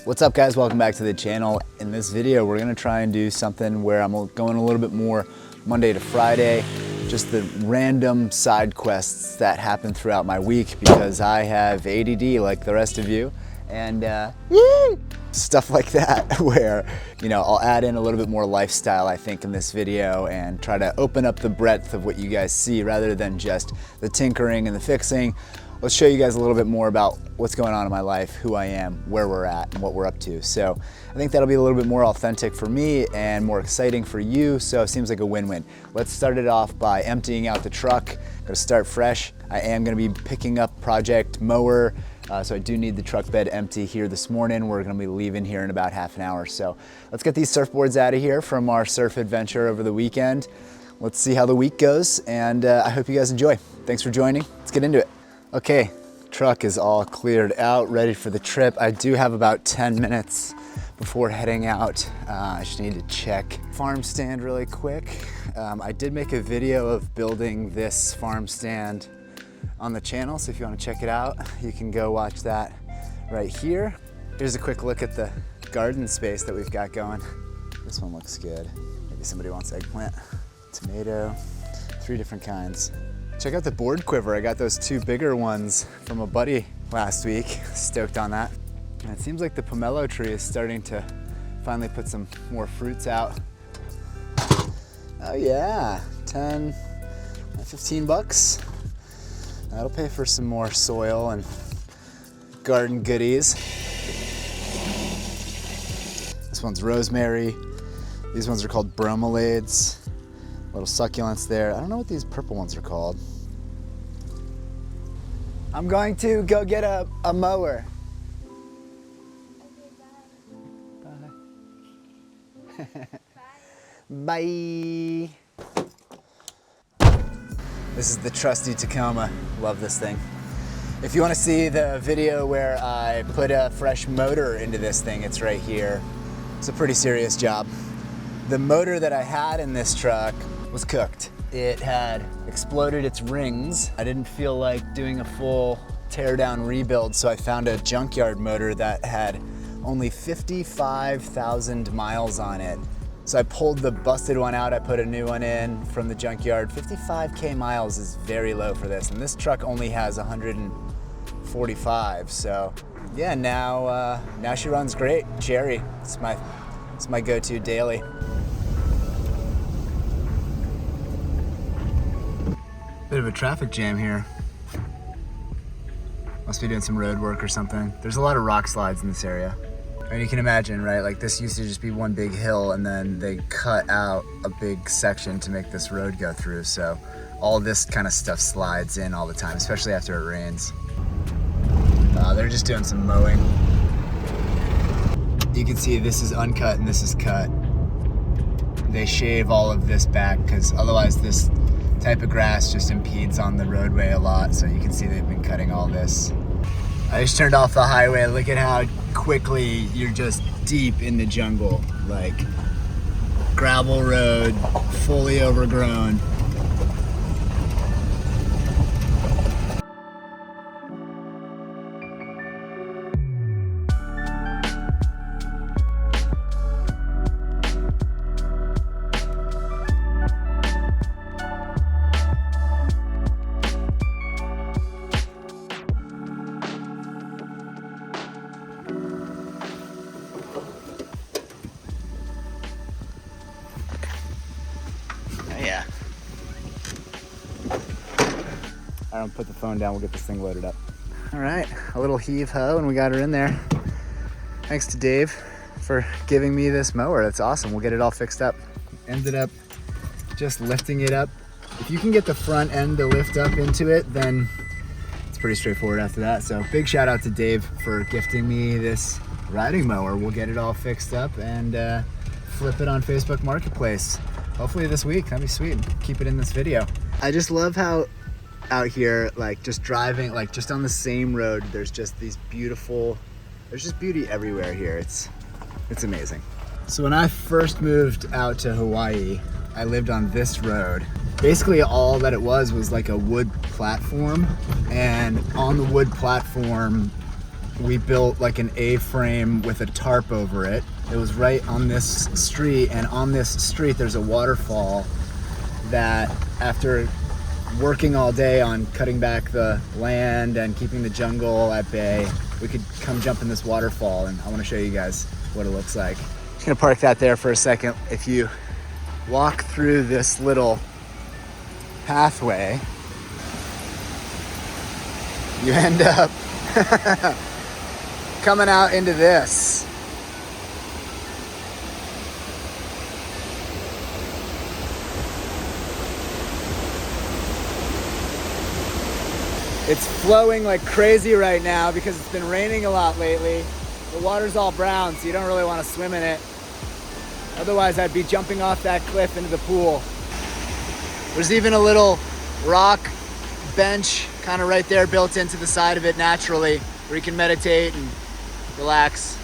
What's up guys, welcome back to the channel. In this video, we're gonna try and do something where I'm going a little bit more Monday to Friday, just the random side quests that happen throughout my week because I have ADD like the rest of you. And stuff like that where, you know, I'll add in a little bit more lifestyle, I think, in this video and try to open up the breadth of what you guys see rather than just the tinkering and the fixing. Let's show you guys a little bit more about what's going on in my life, who I am, where we're at, and what we're up to. So I think that'll be a little bit more authentic for me and more exciting for you, so it seems like a win-win. Let's start it off by emptying out the truck. Gonna start fresh. I am gonna be picking up project mower, so I do need the truck bed empty here this morning. We're gonna be leaving here in about half an hour. So let's get these surfboards out of here from our surf adventure over the weekend. Let's see how the week goes, and I hope you guys enjoy. Thanks for joining. Let's get into it. Okay, truck is all cleared out, ready for the trip. I do have about 10 minutes before heading out. I just need to check farm stand really quick. I did make a video of building this farm stand on the channel, so if you want to check it out, you can go watch that right here. Here's a quick look at the garden space that we've got going. This one looks good. Maybe somebody wants eggplant, tomato, 3 different kinds. Check out the board quiver. I got those 2 bigger ones from a buddy last week. Stoked on that. And it seems like the pomelo tree is starting to finally put some more fruits out. Oh yeah, 10, 15 bucks. That'll pay for some more soil and garden goodies. This one's rosemary. These ones are called bromeliads. Little succulents there. I don't know what these purple ones are called. I'm going to go get a mower. Bye. Bye. This is the trusty Tacoma. Love this thing. If you want to see the video where I put a fresh motor into this thing, it's right here. It's a pretty serious job. The motor that I had in this truck was cooked. It had exploded its rings. I didn't feel like doing a full teardown rebuild, so I found a junkyard motor that had only 55,000 miles on it. So I pulled the busted one out, I put a new one in from the junkyard. 55K miles is very low for this, and this truck only has 145, so yeah, now she runs great. Cherry, it's my go-to daily. Bit of a traffic jam here. Must be doing some road work or something. There's a lot of rock slides in this area. And you can imagine, right? Like this used to just be one big hill and then they cut out a big section to make this road go through. So all this kind of stuff slides in all the time, especially after it rains. They're just doing some mowing. You can see this is uncut and this is cut. They shave all of this back because otherwise this type of grass just impedes on the roadway a lot, so you can see they've been cutting all this. I just turned off the highway. Look at how quickly you're just deep in the jungle. Like gravel road, fully overgrown. Yeah. I don't put the phone down, we'll get this thing loaded up. All right, a little heave ho and we got her in there. Thanks to Dave for giving me this mower. That's awesome. We'll get it all fixed up. Ended up just lifting it up. If you can get the front end to lift up into it, then it's pretty straightforward after that. So big shout out to Dave for gifting me this riding mower. We'll get it all fixed up and flip it on Facebook Marketplace. Hopefully this week. That'd be sweet. Keep it in this video. I just love how out here, like just driving, like just on the same road, there's just these beautiful, there's just beauty everywhere here. It's amazing. So when I first moved out to Hawaii, I lived on this road. Basically all that it was like a wood platform, and on the wood platform we built like an A-frame with a tarp over it. It was right on this street, and on this street there's a waterfall that, after working all day on cutting back the land and keeping the jungle at bay, we could come jump in this waterfall, and I want to show you guys what it looks like. Just gonna park that there for a second. If you walk through this little pathway, you end up coming out into this. It's flowing like crazy right now because it's been raining a lot lately. The water's all brown, so you don't really want to swim in it. Otherwise, I'd be jumping off that cliff into the pool. There's even a little rock bench kind of right there built into the side of it naturally, where you can meditate and relax.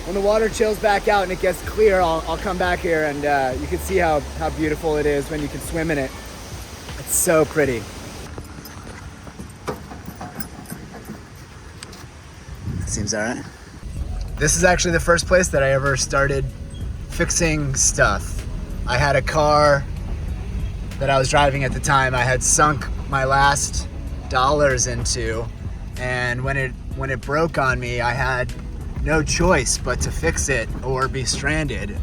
When the water chills back out and it gets clear, I'll come back here, and you can see how beautiful it is when you can swim in it. It's so pretty. Seems all right. This is actually the first place that I ever started fixing stuff. I had a car that I was driving at the time. I had sunk my last dollars into, and when it broke on me, I had no choice but to fix it or be stranded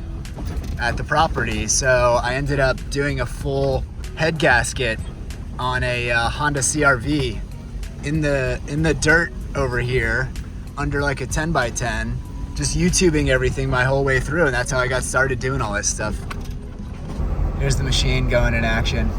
at the property. So I ended up doing a full head gasket on a Honda CR-V in the dirt over here, under like a 10x10, just YouTubing everything my whole way through, and that's how I got started doing all this stuff. Here's the machine going in action.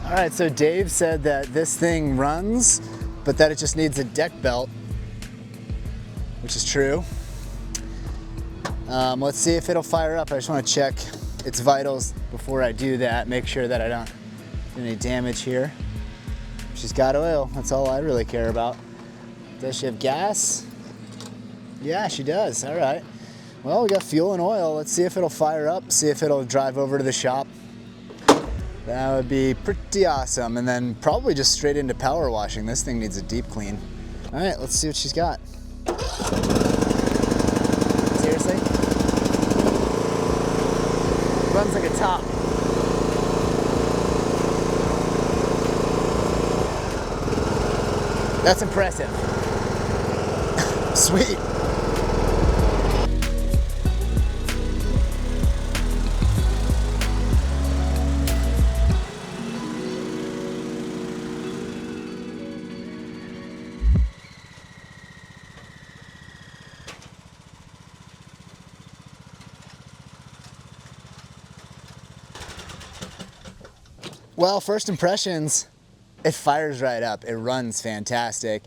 All right, so Dave said that this thing runs, but that it just needs a deck belt, which is true. Let's see if it'll fire up. I just want to check its vitals before I do that, make sure that I don't do any damage here. She's got oil, that's all I really care about. Does she have gas? Yeah, she does, all right. Well, we got fuel and oil. Let's see if it'll fire up, see if it'll drive over to the shop. That would be pretty awesome. And then probably just straight into power washing. This thing needs a deep clean. All right, let's see what she's got. Seriously? Runs like a top. That's impressive. Sweet. Well, first impressions, it fires right up. It runs fantastic.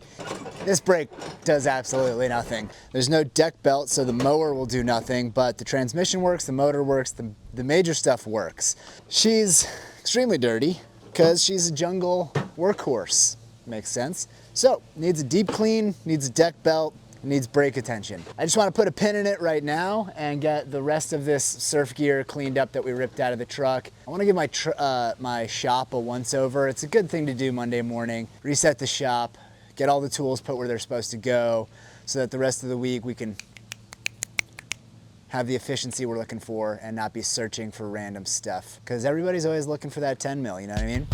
This brake does absolutely nothing. There's no deck belt, so the mower will do nothing, but the transmission works, the motor works, the major stuff works. She's extremely dirty because she's a jungle workhorse. Makes sense. So, needs a deep clean, needs a deck belt, needs brake attention. I just want to put a pin in it right now and get the rest of this surf gear cleaned up that we ripped out of the truck. I want to give my shop a once over. It's a good thing to do Monday morning. Reset the shop, get all the tools put where they're supposed to go, so that the rest of the week we can have the efficiency we're looking for and not be searching for random stuff. Because everybody's always looking for that 10 mil, you know what I mean?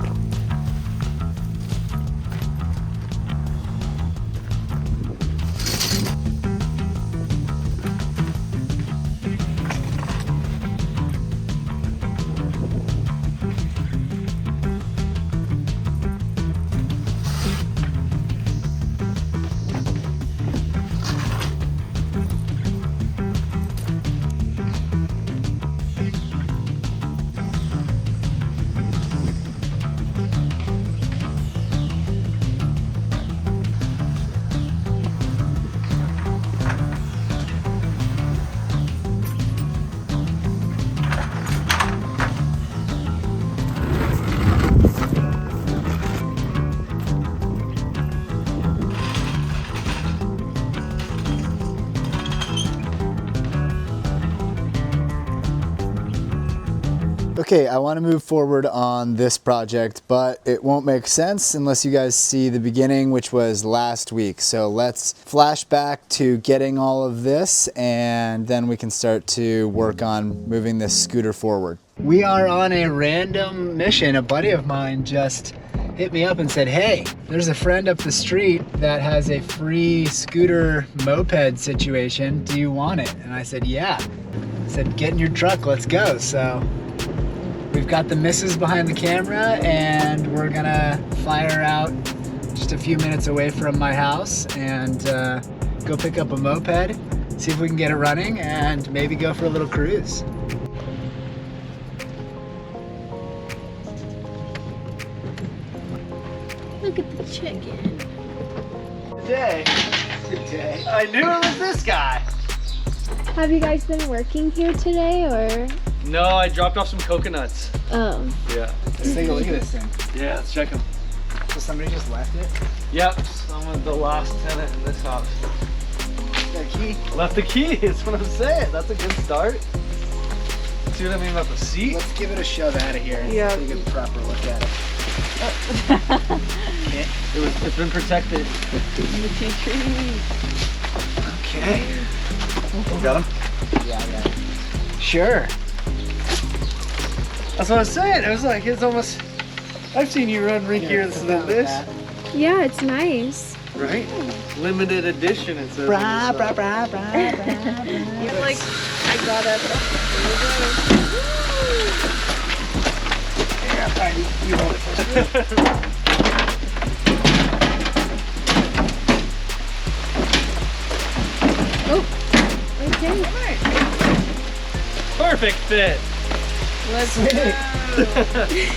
Okay, I want to move forward on this project, but it won't make sense unless you guys see the beginning, which was last week. So let's flash back to getting all of this, and then we can start to work on moving this scooter forward. We are on a random mission. A buddy of mine just hit me up and said, hey, there's a friend up the street that has a free scooter moped situation. Do you want it? And I said, yeah. I said, get in your truck, let's go. So we've got the missus behind the camera, and we're gonna fire out just a few minutes away from my house and go pick up a moped, see if we can get it running, and maybe go for a little cruise. Look at the chicken. Today, I knew it was this guy. Have you guys been working here today, or? No, I dropped off some coconuts. Oh. Yeah. Let's take a look at this thing. Yeah, let's check them. So somebody just left it? Yep, someone, the last tenant in this house. Got a key? Left the key, that's what I'm saying. That's a good start. See what I mean about the seat? Let's give it a shove out of here and take a proper look at it. It's been protected. Okay. Got him? Yeah, I got it. Sure. That's what I was saying. It was like, it's almost, I've seen you run rinkier than this. Yeah, it's nice. Right? Limited edition, it says. Bra, bra, bra, bra, bra, bra. You're like, I got up. Yeah, you hold it first. Okay. Perfect fit. Let's go.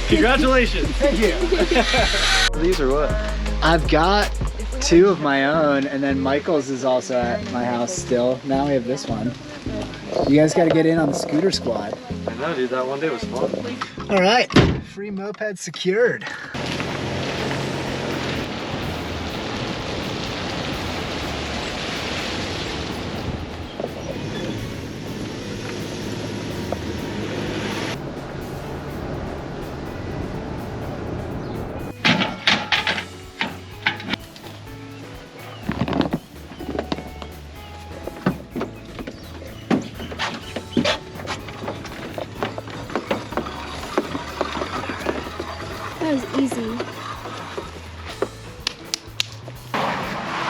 Congratulations. Thank you. These are what? I've got two of my own, and then Michael's is also at my house still. Now we have this one. You guys got to get in on the scooter squad. I know, dude. That one day was fun. All right, free moped secured. That was easy.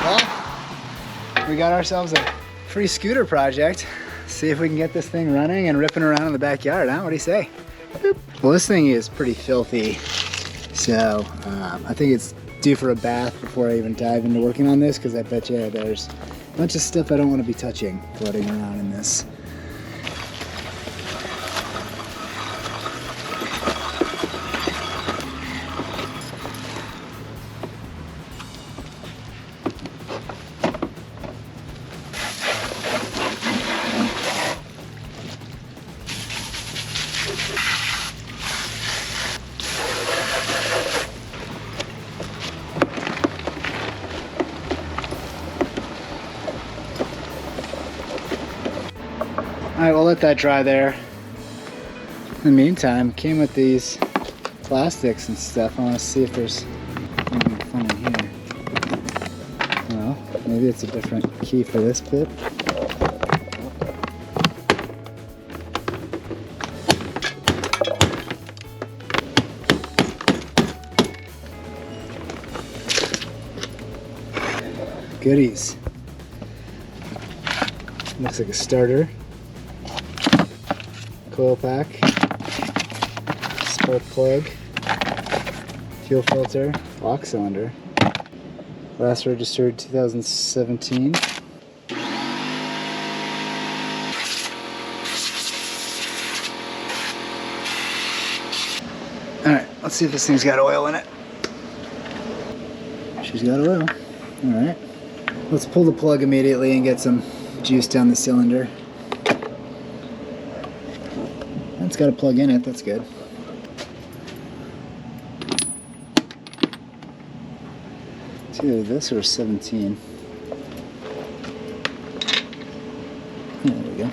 Well, we got ourselves a free scooter project. See if we can get this thing running and ripping around in the backyard, huh? What do you say? Boop. Well, this thing is pretty filthy, so I think it's due for a bath before I even dive into working on this, because I bet you there's a bunch of stuff I don't want to be touching floating around in this. Alright, we'll let that dry there. In the meantime, came with these plastics and stuff. I want to see if there's anything fun in here. Well, maybe it's a different key for this bit. Goodies. Looks like a starter. Coil pack, spark plug, fuel filter, lock cylinder. Last registered 2017. Alright, let's see if this thing's got oil in it. She's got oil. Alright. Let's pull the plug immediately and get some juice down the cylinder. It's got a plug in it, that's good. It's either this or 17. There we go.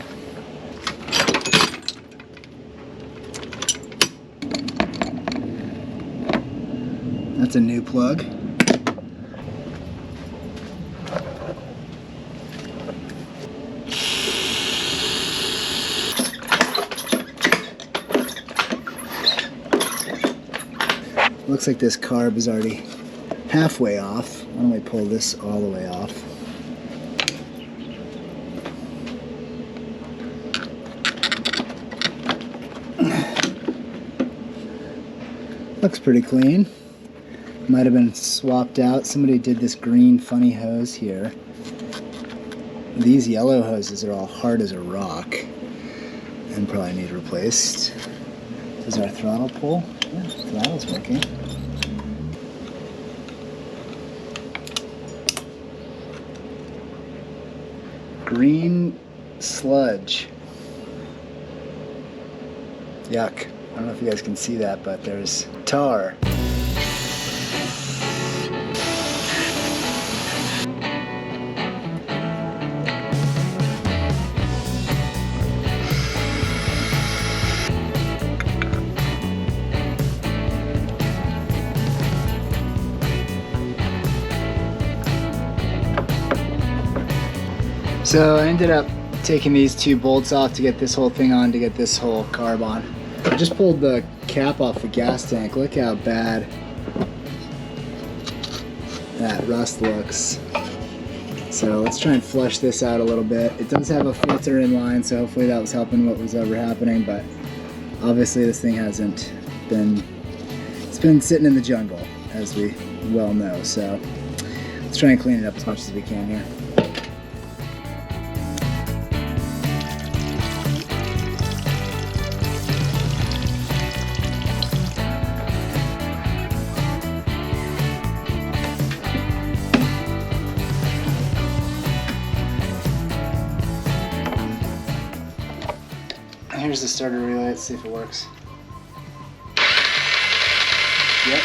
plug. Looks like this carb is already halfway off. Why don't we pull this all the way off? Looks pretty clean. Might have been swapped out. Somebody did this green funny hose here. These yellow hoses are all hard as a rock and probably need replaced. Does our throttle pull? Yeah, throttle's working. Green sludge. Yuck. I don't know if you guys can see that, but there's tar. So I ended up taking these two bolts off to get this whole thing on, to get this whole carb on. I just pulled the cap off the gas tank. Look how bad that rust looks. So let's try and flush this out a little bit. It does have a filter in line, so hopefully that was helping what was ever happening, but obviously this thing hasn't been, it's been sitting in the jungle, as we well know. So let's try and clean it up as much as we can here. Here's the starter relay. Let's see if it works. Yep.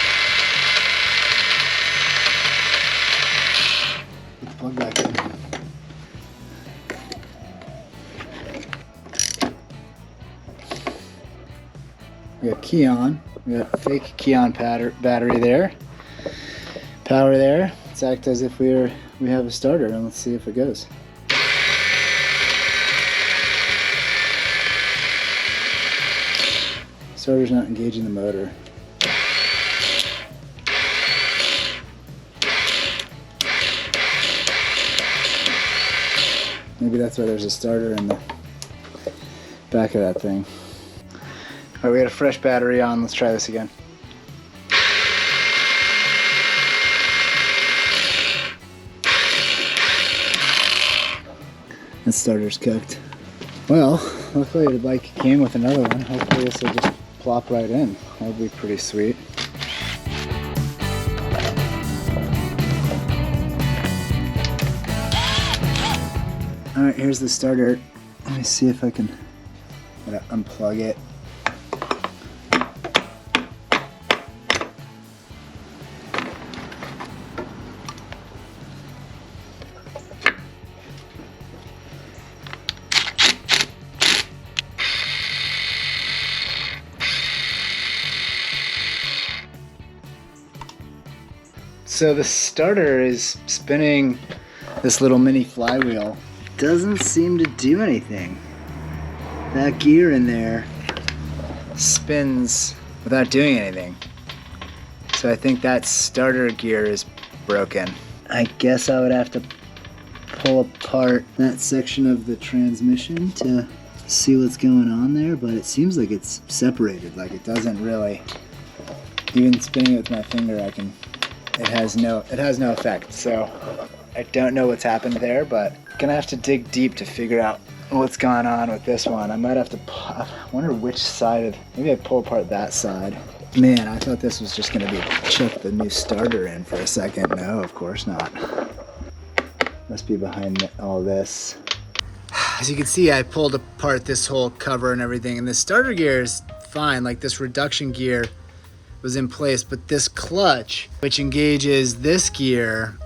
Put the plug back in. We got key on. We got fake key on battery there. Power there. Let's act as if we have a starter, and let's see if it goes. Starter's not engaging the motor. Maybe that's why there's a starter in the back of that thing. Alright, we got a fresh battery on. Let's try this again. The starter's cooked. Well, luckily the bike came with another one. Hopefully this will just plop right in. That'll be pretty sweet. Alright, here's the starter. Let me see if I can unplug it. So the starter is spinning this little mini flywheel. Doesn't seem to do anything. That gear in there spins without doing anything. So I think that starter gear is broken. I guess I would have to pull apart that section of the transmission to see what's going on there, but it seems like it's separated. Like it doesn't really, even spinning it with my finger, it has no effect. So I don't know what's happened there, but gonna have to dig deep to figure out what's going on with this one. I might have to, I wonder which side maybe I pull apart that side. Man, I thought this was just gonna be chuck the new starter in for a second. No, of course not. Must be behind all this. As you can see, I pulled apart this whole cover and everything, and the starter gear is fine. Like this reduction gear was in place, but this clutch, which engages this gear,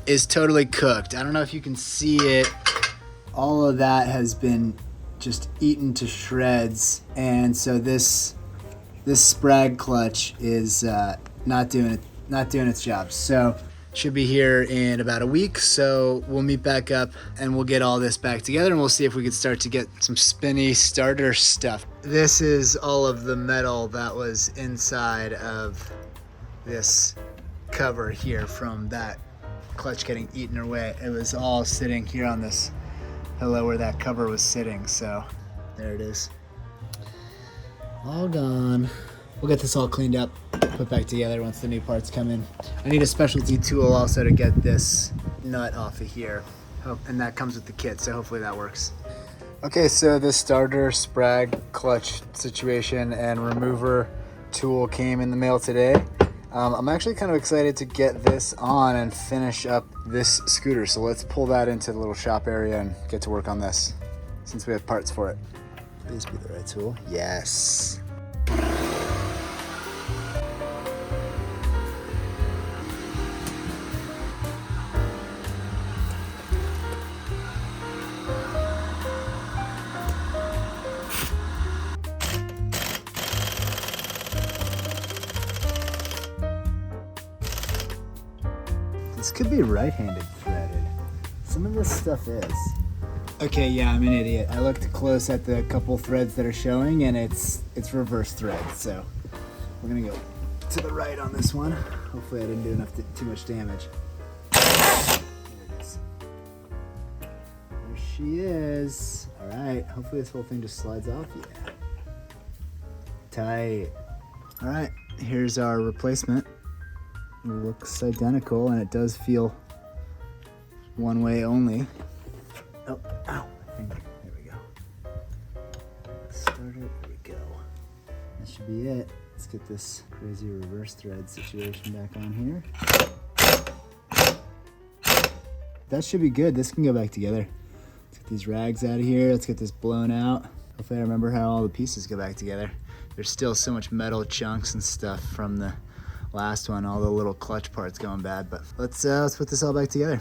is totally cooked. I don't know if you can see it. All of that has been just eaten to shreds, and so this sprag clutch is not doing its job. So should be here in about a week. So we'll meet back up and we'll get all this back together and we'll see if we can start to get some spinny starter stuff. This is all of the metal that was inside of this cover here from that clutch getting eaten away. It was all sitting here on this pillow where that cover was sitting. So there it is. All gone. We'll get this all cleaned up, put back together once the new parts come in. I need a specialty tool also to get this nut off of here. And that comes with the kit, so hopefully that works. Okay, so the starter sprag clutch situation and remover tool came in the mail today. I'm actually kind of excited to get this on and finish up this scooter. So let's pull that into the little shop area and get to work on this since we have parts for it. Please be the right tool. Yes. This could be right-handed threaded. Some of this stuff is. Okay, yeah, I'm an idiot. I looked close at the couple threads that are showing and it's reverse thread. So we're gonna go to the right on this one. Hopefully I didn't do too much damage. There it is. There she is. All right, hopefully this whole thing just slides off. Yeah. Tight. All right, here's our replacement. It looks identical and it does feel one way only. Oh, ow, finger. There we go. Start it, there we go. That should be it. Let's get this crazy reverse thread situation back on here. That should be good. This can go back together. Let's get these rags out of here. Let's get this blown out. Hopefully I remember how all the pieces go back together. There's still so much metal chunks and stuff from the last one, all the little clutch parts going bad, but let's put this all back together.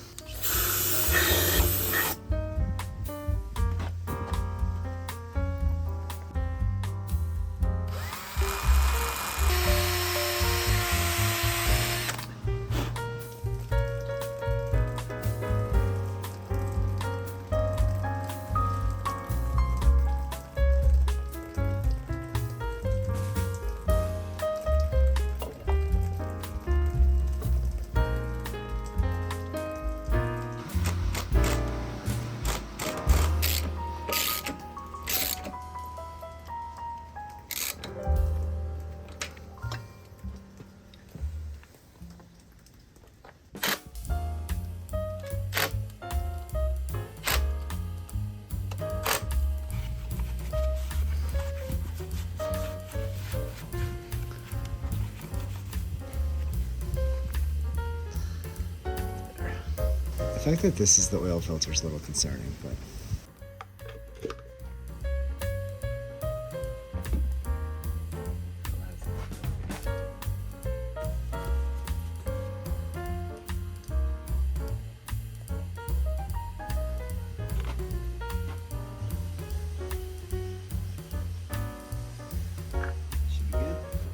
The fact that this is the oil filter is a little concerning, but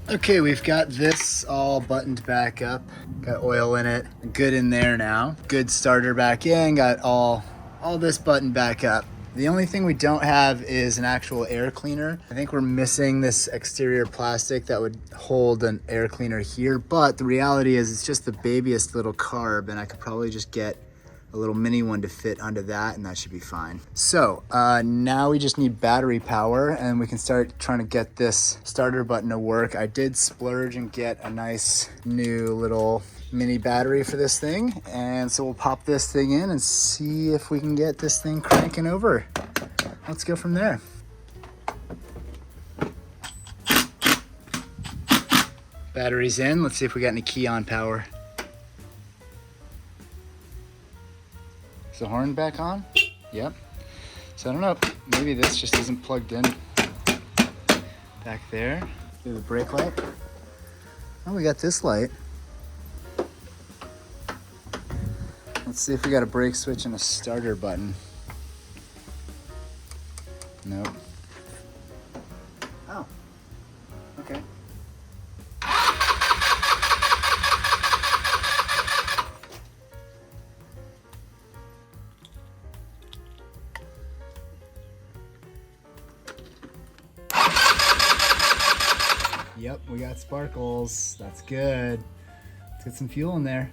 okay, we've got this all buttoned back up. Got oil in it, good in there now. Good starter back in, got all this buttoned back up. The only thing we don't have is an actual air cleaner. I think we're missing this exterior plastic that would hold an air cleaner here, but the reality is it's just the babyest little carb and I could probably just get a little mini one to fit under that and that should be fine. So now we just need battery power and we can start trying to get this starter button to work. I did splurge and get a nice new little mini battery for this thing. And so we'll pop this thing in and see if we can get this thing cranking over. Let's go from there. Battery's in. Let's see if we got any key on power. Is the horn back on? Yep. So I don't know, maybe this just isn't plugged in back there. Do the brake light. Oh, we got this light. Let's see if we got a brake switch and a starter button. Nope. Oh, okay. we got sparkles. That's good. Let's get some fuel in there.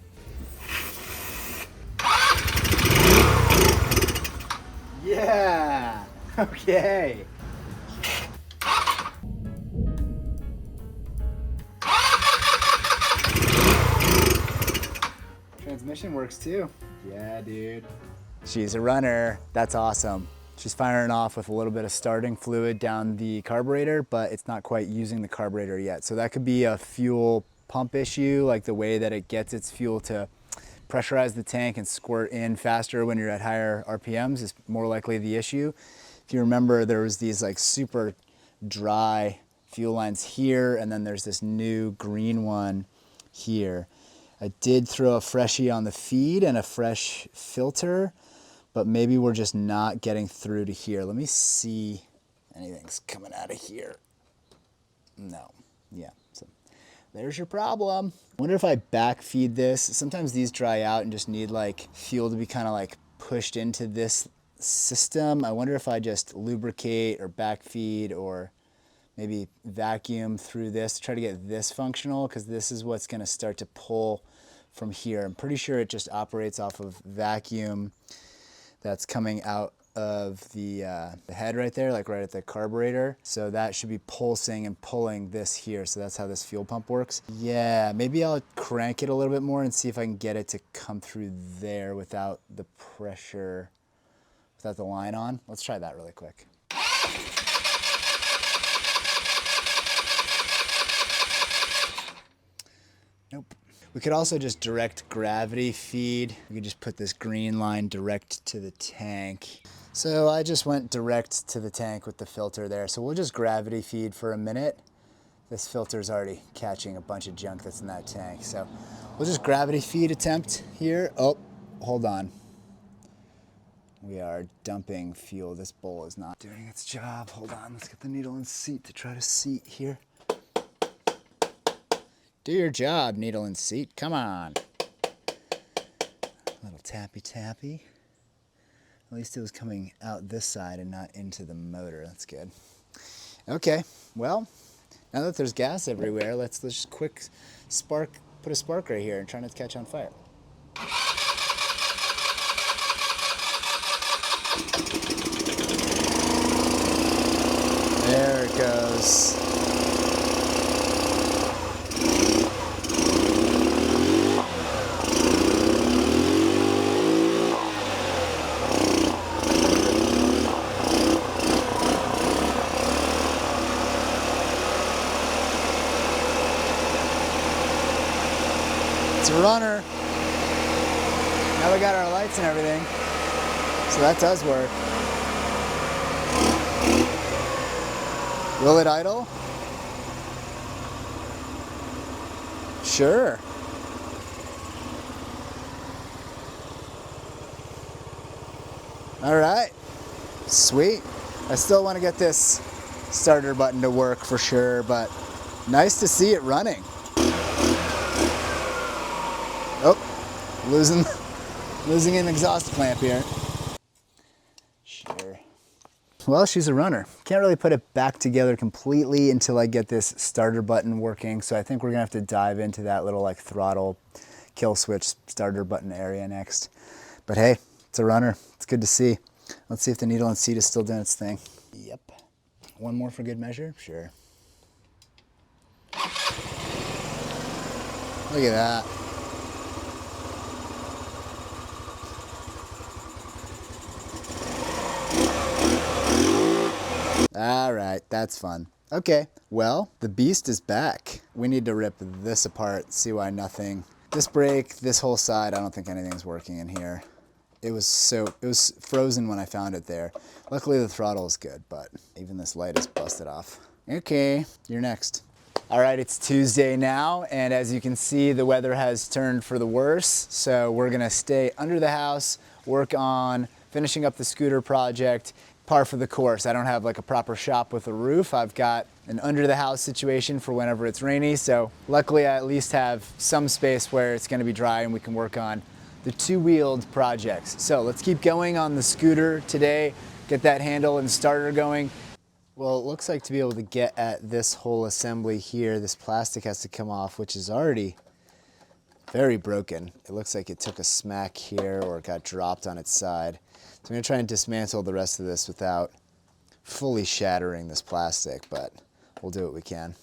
Yeah, okay. Transmission works too. Yeah, dude. She's a runner. That's awesome. She's firing off with a little bit of starting fluid down the carburetor, but it's not quite using the carburetor yet. So that could be a fuel pump issue, like the way that it gets its fuel to pressurize the tank and squirt in faster when you're at higher RPMs is more likely the issue. If you remember, there was these like super dry fuel lines here, and then there's this new green one here. I did throw a freshie on the feed and a fresh filter, but maybe we're just not getting through to here. Let me see, anything's coming out of here. No, yeah, so there's your problem. I wonder if I back feed this. Sometimes these dry out and just need like fuel to be kind of like pushed into this system. I wonder if I just lubricate or back feed or maybe vacuum through this to try to get this functional, because this is what's gonna start to pull from here. I'm pretty sure it just operates off of vacuum that's coming out of the head right there, like right at the carburetor. So that should be pulsing and pulling this here. So that's how this fuel pump works. Yeah, maybe I'll crank it a little bit more and see if I can get it to come through there without the pressure, without the line on. Let's try that really quick. Nope. We could also just direct gravity feed. We could just put this green line direct to the tank. So I just went direct to the tank with the filter there. So we'll just gravity feed for a minute. This filter's already catching a bunch of junk that's in that tank. So we'll just gravity feed attempt here. Oh, hold on. We are dumping fuel. This bowl is not doing its job. Hold on, let's get the needle and seat to try to seat here. Do your job, needle and seat. Come on. A little tappy tappy. At least it was coming out this side and not into the motor. That's good. Okay, well, now that there's gas everywhere, let's just quick spark, put a spark right here and try not to catch on fire. There it goes. It's a runner. Now we got our lights and everything, so that does work. Will it idle? Sure. All right, sweet. I still want to get this starter button to work for sure, but nice to see it running. Oh, losing an exhaust clamp here. Sure. Well, she's a runner. Can't really put it back together completely until I get this starter button working. So I think we're gonna have to dive into that little like throttle kill switch starter button area next. But hey, it's a runner. It's good to see. Let's see if the needle and seat is still doing its thing. Yep. One more for good measure? Sure. Look at that. All right, that's fun. Okay, well, the beast is back. We need to rip this apart, see why nothing. This brake, this whole side, I don't think anything's working in here. It was frozen when I found it there. Luckily the throttle is good, but even this light is busted off. Okay, you're next. All right, it's Tuesday now, and as you can see, the weather has turned for the worse. So we're gonna stay under the house, work on finishing up the scooter project, par for the course. I don't have like a proper shop with a roof. I've got an under the house situation for whenever it's rainy. So luckily I at least have some space where it's gonna be dry and we can work on the two-wheeled projects. So let's keep going on the scooter today, get that handle and starter going. Well, it looks like to be able to get at this whole assembly here, this plastic has to come off, which is already very broken. It looks like it took a smack here or it got dropped on its side. So I'm going to try and dismantle the rest of this without fully shattering this plastic, but we'll do what we can.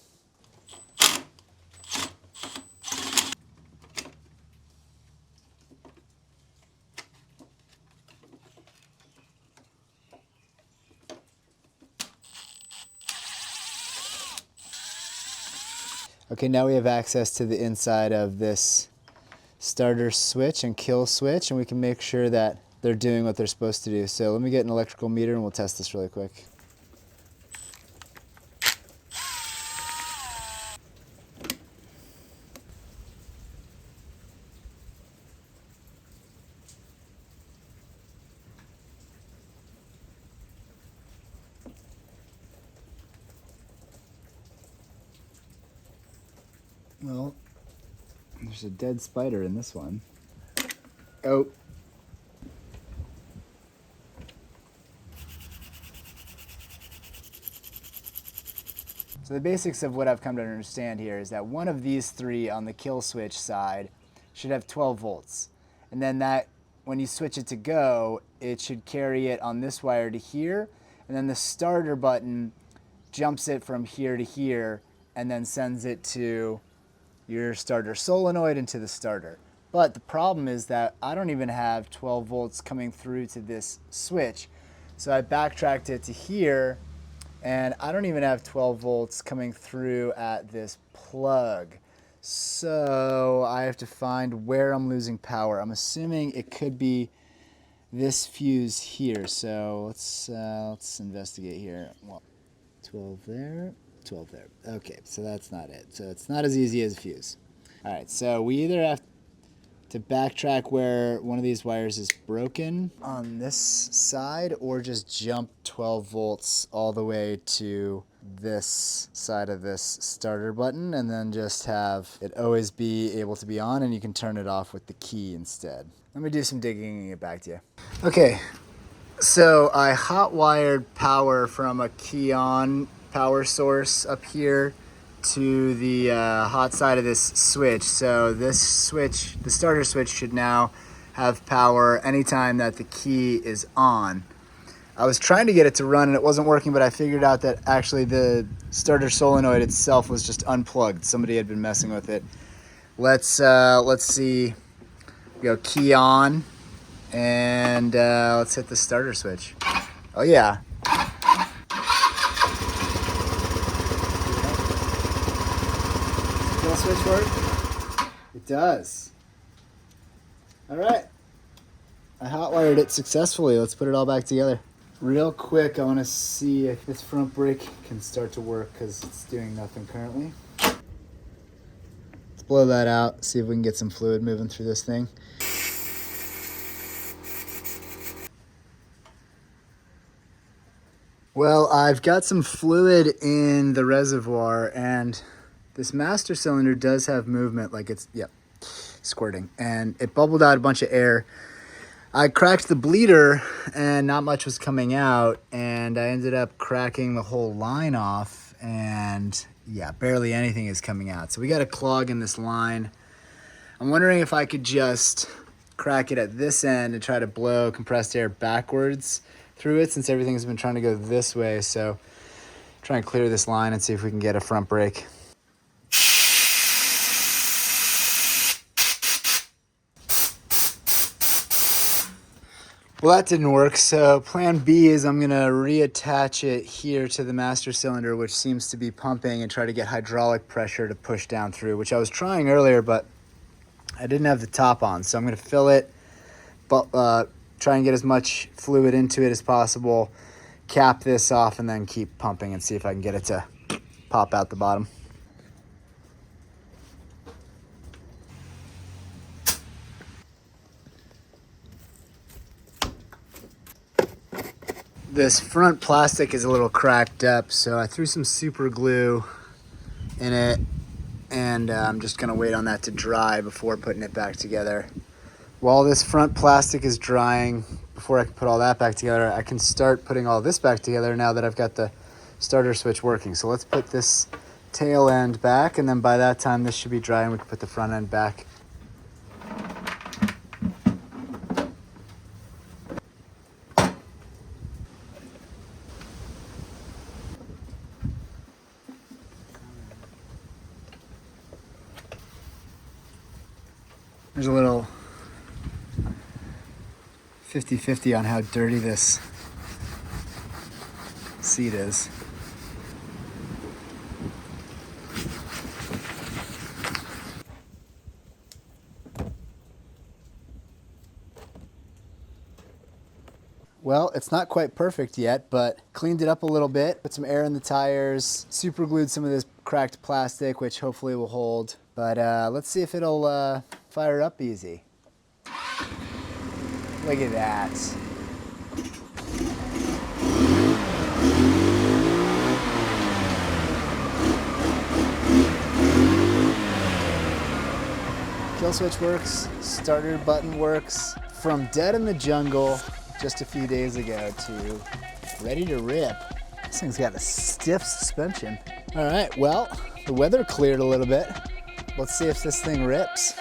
Okay, now we have access to the inside of this starter switch and kill switch, and we can make sure that they're doing what they're supposed to do. So let me get an electrical meter and we'll test this really quick. Well, there's a dead spider in this one. Oh. So the basics of what I've come to understand here is that one of these three on the kill switch side should have 12 volts. And then that, when you switch it to go, it should carry it on this wire to here. And then the starter button jumps it from here to here and then sends it to your starter solenoid into the starter. But the problem is that I don't even have 12 volts coming through to this switch. So I backtracked it to here and I don't even have 12 volts coming through at this plug. So I have to find where I'm losing power. I'm assuming it could be this fuse here. So let's investigate here. Well, 12 there. 12 there. Okay, so that's not it. So it's not as easy as a fuse. All right, so we either have to backtrack where one of these wires is broken on this side or just jump 12 volts all the way to this side of this starter button and then just have it always be able to be on and you can turn it off with the key instead. Let me do some digging and get back to you. Okay, so I hot wired power from a key on power source up here to the hot side of this switch. So this switch, the starter switch, should now have power anytime that the key is on. I was trying to get it to run and it wasn't working, but I figured out that actually the starter solenoid itself was just unplugged. Somebody had been messing with it. Let's see. Go key on and let's hit the starter switch. Oh yeah. Switch work? It does. All right. I hotwired it successfully. Let's put it all back together. Real quick, I want to see if this front brake can start to work because it's doing nothing currently. Let's blow that out, see if we can get some fluid moving through this thing. Well, I've got some fluid in the reservoir and this master cylinder does have movement, like it's, yep, squirting. And it bubbled out a bunch of air. I cracked the bleeder and not much was coming out. And I ended up cracking the whole line off. And yeah, barely anything is coming out. So we got a clog in this line. I'm wondering if I could just crack it at this end and try to blow compressed air backwards through it since everything's been trying to go this way. So try and clear this line and see if we can get a front brake. Well, that didn't work, so plan B is I'm gonna reattach it here to the master cylinder, which seems to be pumping, and try to get hydraulic pressure to push down through, which I was trying earlier, but I didn't have the top on. So I'm gonna fill it, but try and get as much fluid into it as possible, cap this off, and then keep pumping and see if I can get it to pop out the bottom. This front plastic is a little cracked up, so I threw some super glue in it, and I'm just gonna wait on that to dry before putting it back together. While this front plastic is drying, before I can put all that back together, I can start putting all this back together now that I've got the starter switch working. So let's put this tail end back, and then by that time this should be dry and we can put the front end back. There's a little 50-50 on how dirty this seat is. Well, it's not quite perfect yet, but cleaned it up a little bit, put some air in the tires, super glued some of this cracked plastic, which hopefully will hold. But let's see if it'll fire up easy. Look at that. Kill switch works, starter button works. From dead in the jungle just a few days ago to ready to rip. This thing's got a stiff suspension. All right, well, the weather cleared a little bit. Let's see if this thing rips.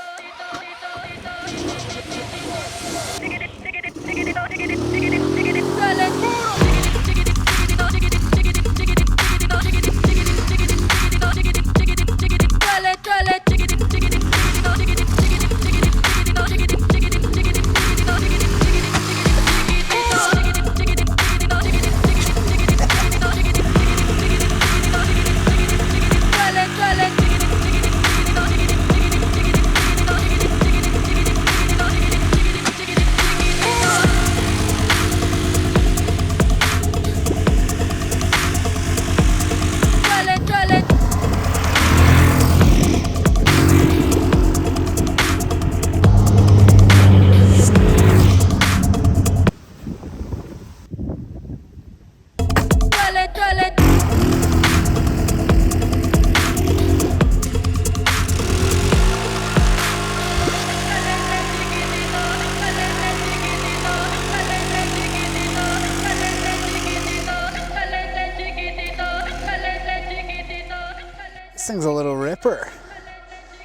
This thing's a little ripper.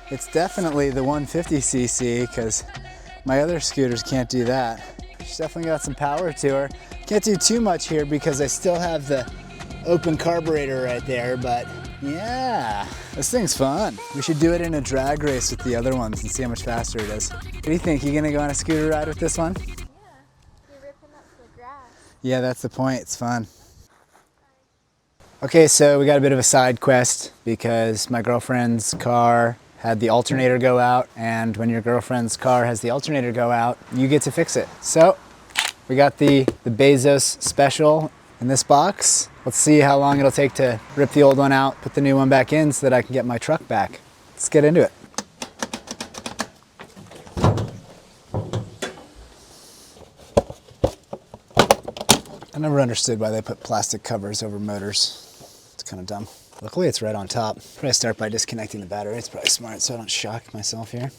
It's definitely the 150cc because my other scooters can't do that. She's definitely got some power to her. Can't do too much here because I still have the open carburetor right there, but yeah, this thing's fun. We should do it in a drag race with the other ones and see how much faster it is. What do you think? You gonna go on a scooter ride with this one? Yeah, you're ripping up the grass. Yeah, that's the point. It's fun. Okay, so we got a bit of a side quest because my girlfriend's car had the alternator go out, and when your girlfriend's car has the alternator go out, you get to fix it. So we got the Bezos special in this box. Let's see how long it'll take to rip the old one out, put the new one back in so that I can get my truck back. Let's get into it. I never understood why they put plastic covers over motors. It's kind of dumb. Luckily it's right on top. Probably start by disconnecting the battery. It's probably smart so I don't shock myself here.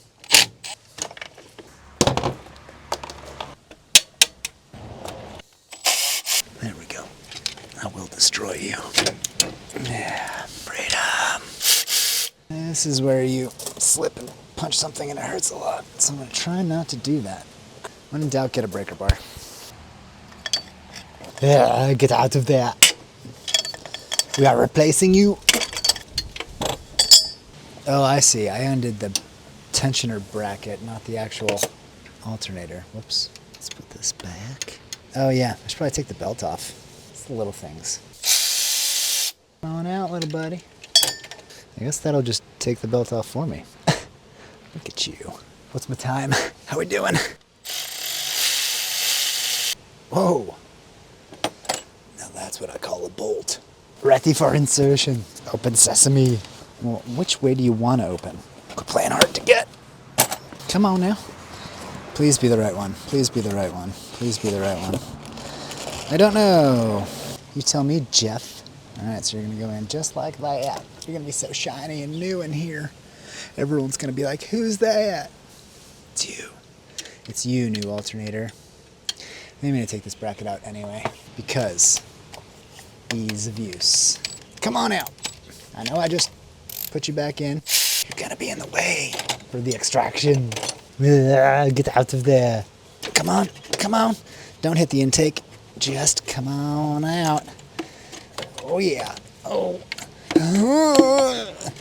There we go. I will destroy you. Yeah, freedom. This is where you slip and punch something and it hurts a lot. So I'm gonna try not to do that. When in doubt, get a breaker bar. Yeah, get out of there. We are replacing you. Oh, I see. I undid the tensioner bracket, not the actual alternator. Whoops. Let's put this back. Oh yeah, I should probably take the belt off. It's the little things. Come on out, little buddy. I guess that'll just take the belt off for me. Look at you. What's my time? How we doing? Whoa. Now that's what I call a bolt. Ready for insertion. Open sesame. Well, which way do you want to open? Quit playing hard to get. Come on now. Please be the right one. Please be the right one. Please be the right one. I don't know. You tell me, Jeff. All right, so you're going to go in just like that. You're going to be so shiny and new in here. Everyone's going to be like, who's that? It's you. It's you, new alternator. I'm going to take this bracket out anyway because ease of use. Come on out. I know I just put you back in. You're gonna be in the way for the extraction. Get out of there. Come on, come on. Don't hit the intake. Just come on out. Oh yeah. Oh.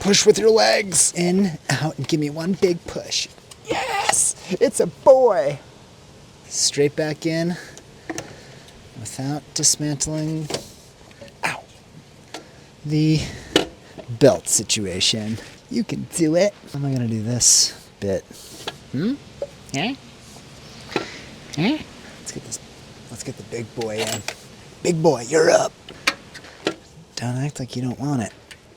Push with your legs. In, out, and give me one big push. Yes! It's a boy. Straight back in without dismantling, ow, the belt situation. You can do it. How am I gonna do this bit? Yeah? Yeah? Let's get the big boy in. Big boy, you're up. Don't act like you don't want it.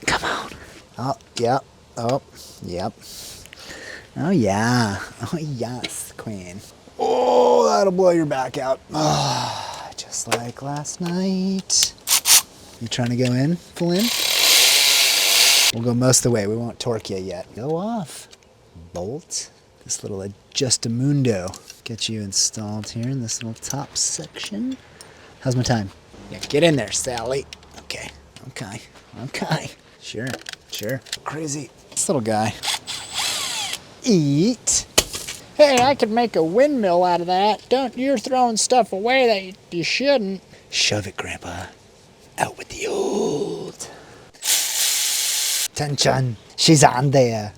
Come on. Oh, yep. Oh, yep. Oh, yeah. Oh, yes, queen. Oh, that'll blow your back out. Oh, just like last night. You trying to go in? Full in? We'll go most of the way. We won't torque you yet. Go off. Bolt. This little adjustamundo. Get you installed here in this little top section. How's my time? Yeah, get in there, Sally. Okay. Sure. Crazy. This little guy. Eat. Hey, I could make a windmill out of that. You're throwing stuff away that you shouldn't. Shove it, Grandpa. Out with the old. Tension. She's on there.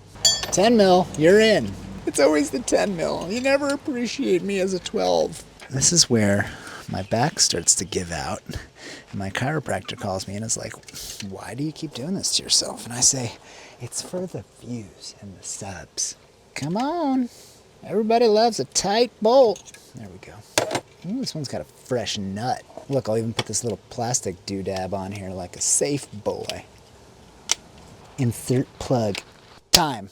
10 mil, you're in. It's always the 10 mil. You never appreciate me as a 12. This is where my back starts to give out. And my chiropractor calls me and is like, why do you keep doing this to yourself? And I say, it's for the views and the subs. Come on. Everybody loves a tight bolt. There we go. Ooh, this one's got a fresh nut. Look, I'll even put this little plastic doodab on here like a safe boy. Insert plug. Time.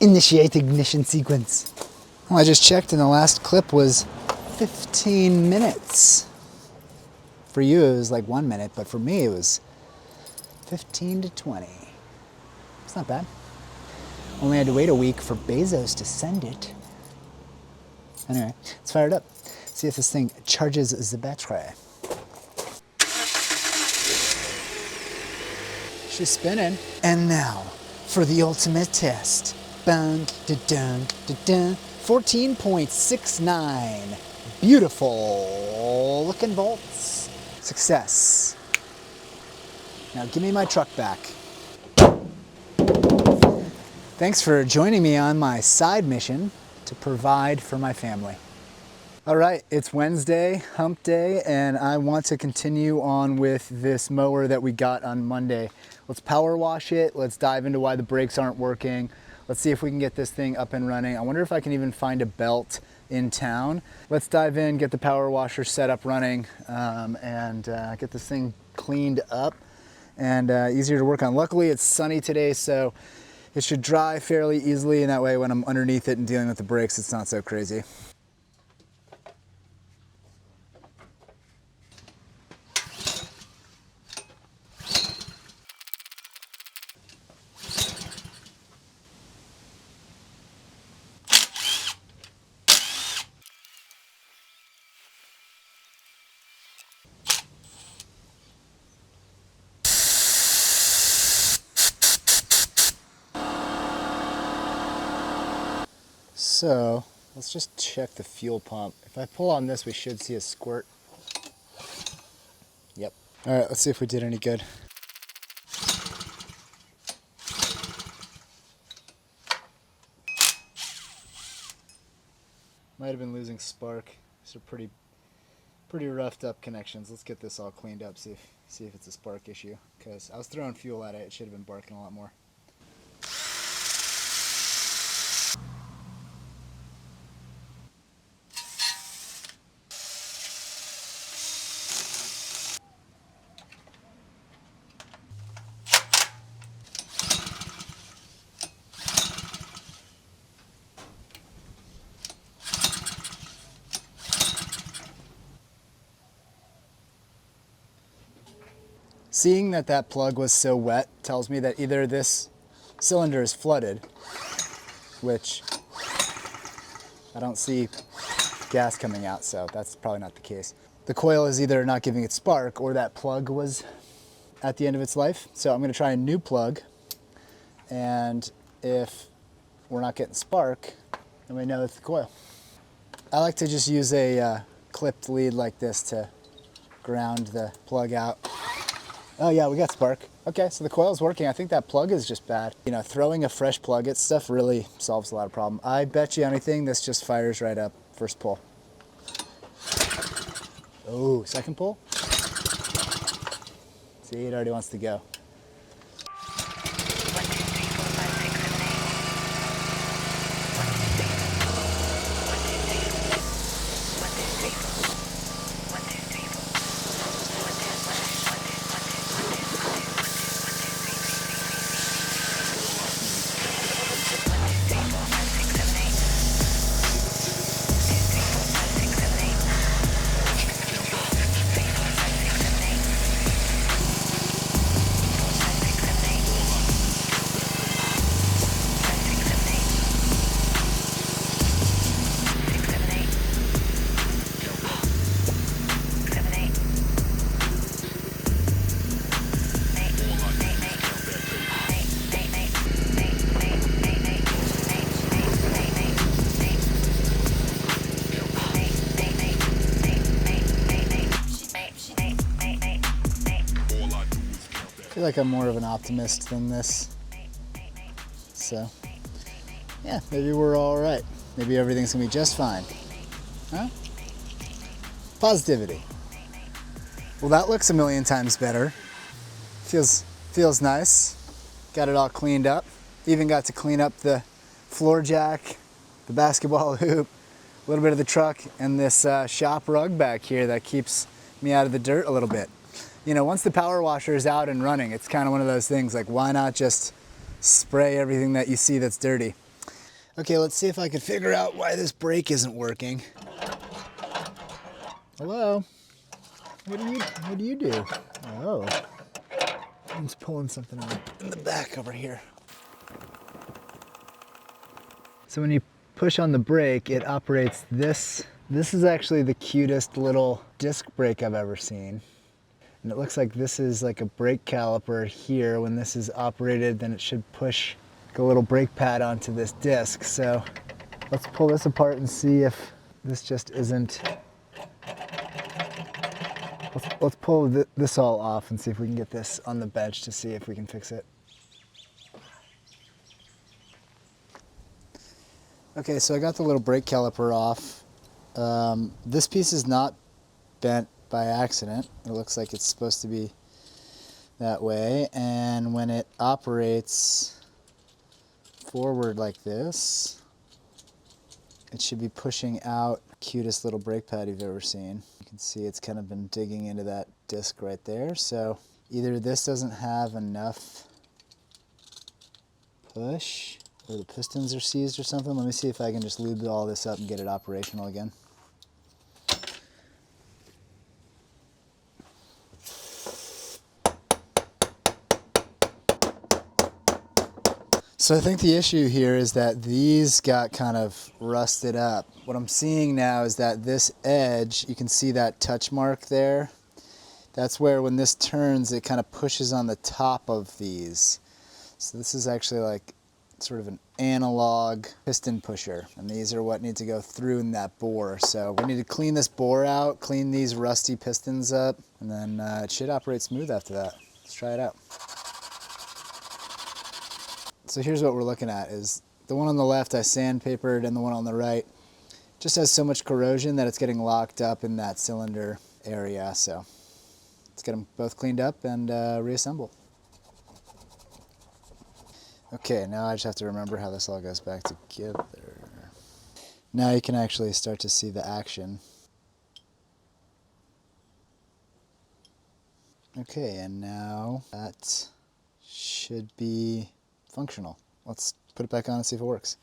Initiate ignition sequence. Well, I just checked and the last clip was 15 minutes. For you, it was like 1 minute, but for me, it was 15 to 20. It's not bad. Only had to wait a week for Bezos to send it. Anyway, let's fire it up. See if this thing charges the battery. She's spinning. And now, for the ultimate test. Bun, da-dun, da-dun. 14.69. Beautiful looking bolts. Success. Now give me my truck back. Thanks for joining me on my side mission to provide for my family. All right, it's Wednesday, hump day, and I want to continue on with this mower that we got on Monday. Let's power wash it. Let's dive into why the brakes aren't working. Let's see if we can get this thing up and running. I wonder if I can even find a belt in town. Let's dive in, get the power washer set up running, and get this thing cleaned up and easier to work on. Luckily, it's sunny today, so it should dry fairly easily, and that way when I'm underneath it and dealing with the brakes, it's not so crazy. So let's just check the fuel pump. If I pull on this, we should see a squirt. Yep. All right, let's see if we did any good. Might have been losing spark. These are pretty roughed up connections. Let's get this all cleaned up, see if it's a spark issue. Because I was throwing fuel at it, it should have been barking a lot more. Seeing that plug was so wet tells me that either this cylinder is flooded, which I don't see gas coming out, so that's probably not the case. the coil is either not giving it spark or that plug was at the end of its life. So I'm going to try a new plug, and if we're not getting spark, then we know it's the coil. I like to just use a clipped lead like this to ground the plug out. Oh yeah, we got spark. Okay, so the coil's working. I think that plug is just bad. You know, throwing a fresh plug at stuff really solves a lot of problem. I bet you anything this just fires right up. First pull. Oh, second pull. See, it already wants to go. I feel like I'm more of an optimist than this. So, yeah, maybe we're all right. Maybe everything's gonna be just fine. Huh? Positivity. Well, that looks a million times better. Feels nice. Got it all cleaned up. Even got to clean up the floor jack, the basketball hoop, a little bit of the truck, and this shop rug back here that keeps me out of the dirt a little bit. You know, once the power washer is out and running, it's kind of one of those things, like why not just spray everything that you see that's dirty? Okay, let's see if I can figure out why this brake isn't working. Hello? What do you do? Oh, I'm just pulling something out in the back over here. So when you push on the brake, it operates this. This is actually the cutest little disc brake I've ever seen. And it looks like this is like a brake caliper here. When this is operated, then it should push like a little brake pad onto this disc. So let's pull this apart and see if this just isn't. Let's pull this all off and see if we can get this on the bench to see if we can fix it. Okay, so I got the little brake caliper off. This piece is not bent by accident. It looks like it's supposed to be that way, and when it operates forward like this, it should be pushing out the cutest little brake pad you've ever seen. You can see it's kind of been digging into that disc right there, so either this doesn't have enough push or the pistons are seized or something. Let me see if I can just lube all this up and get it operational again. So I think the issue here is that these got kind of rusted up. What I'm seeing now is that this edge, you can see that touch mark there. That's where when this turns, it kind of pushes on the top of these. So this is actually like sort of an analog piston pusher, and these are what need to go through in that bore. So we need to clean this bore out, clean these rusty pistons up, and then it should operate smooth after that. Let's try it out. So here's what we're looking at is the one on the left I sandpapered, and the one on the right just has so much corrosion that it's getting locked up in that cylinder area. So let's get them both cleaned up and reassemble. Okay, now I just have to remember how this all goes back together. Now you can actually start to see the action. Okay, and now that should be functional. Let's put it back on and see if it works.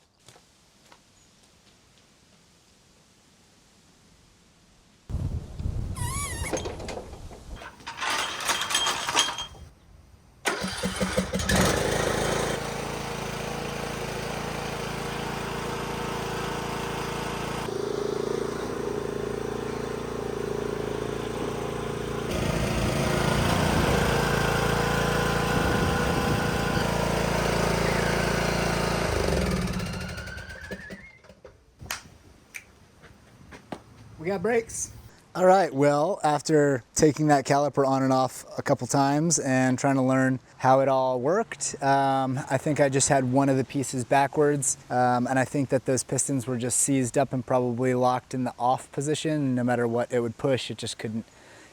We got brakes. All right, well, after taking that caliper on and off a couple times and trying to learn how it all worked, I think I just had one of the pieces backwards, and I think that those pistons were just seized up and probably locked in the off position. No matter what it would push, it just couldn't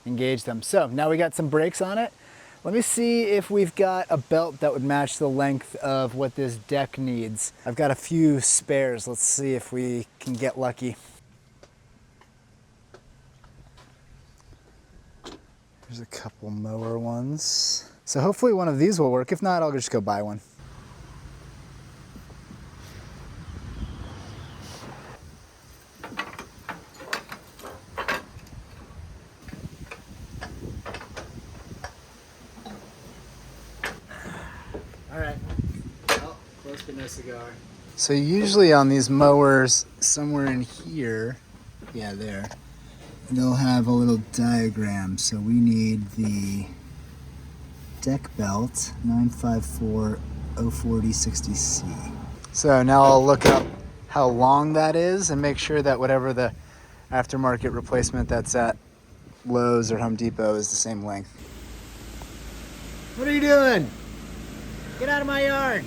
engage them. So now we got some brakes on it. Let me see if we've got a belt that would match the length of what this deck needs. I've got a few spares. Let's see if we can get lucky. There's a couple mower ones. So hopefully one of these will work. If not, I'll just go buy one. All right. Well, close but no cigar. So usually on these mowers, somewhere in here, yeah, there, they'll have a little diagram. So we need the deck belt 954-040-60C. So now I'll look up how long that is and make sure that whatever the aftermarket replacement that's at Lowe's or Home Depot is the same length. What are you doing? Get out of my yard.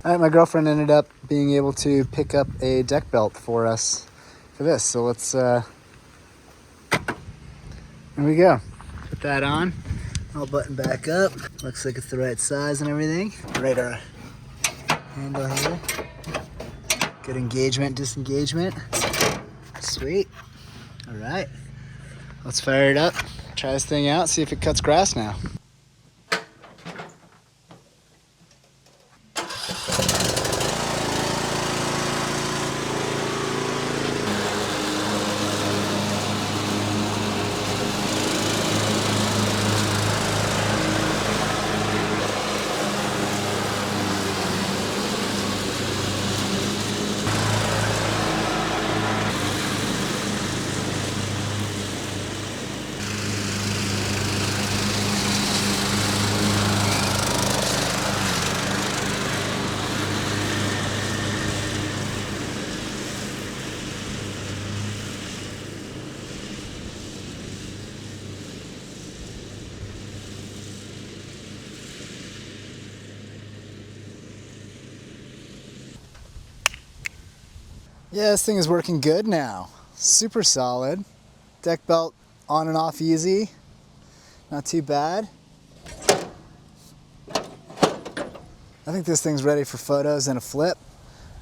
All right, my girlfriend ended up being able to pick up a deck belt for us for this. So let's, here we go. Put that on. I'll button back up. Looks like it's the right size and everything. Right our handle here. Good engagement, disengagement. Sweet. All right, let's fire it up. Try this thing out, see if it cuts grass now. Yeah, this thing is working good now. Super solid. Deck belt on and off easy. Not too bad. I think this thing's ready for photos and a flip.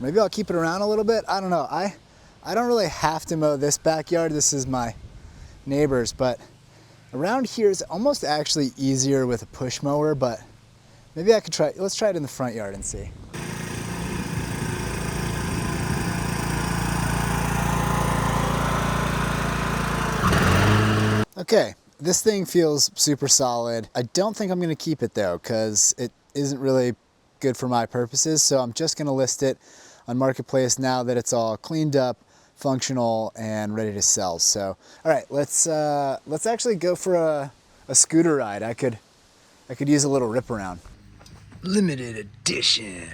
Maybe I'll keep it around a little bit. I don't know. I don't really have to mow this backyard. This is my neighbor's, but around here is almost actually easier with a push mower, but maybe I could try, let's try it in the front yard and see. Okay, this thing feels super solid. I don't think I'm gonna keep it though, because it isn't really good for my purposes. So I'm just gonna list it on Marketplace now that it's all cleaned up, functional, and ready to sell. So, all right, let's actually go for a scooter ride. I could use a little rip around. Limited edition.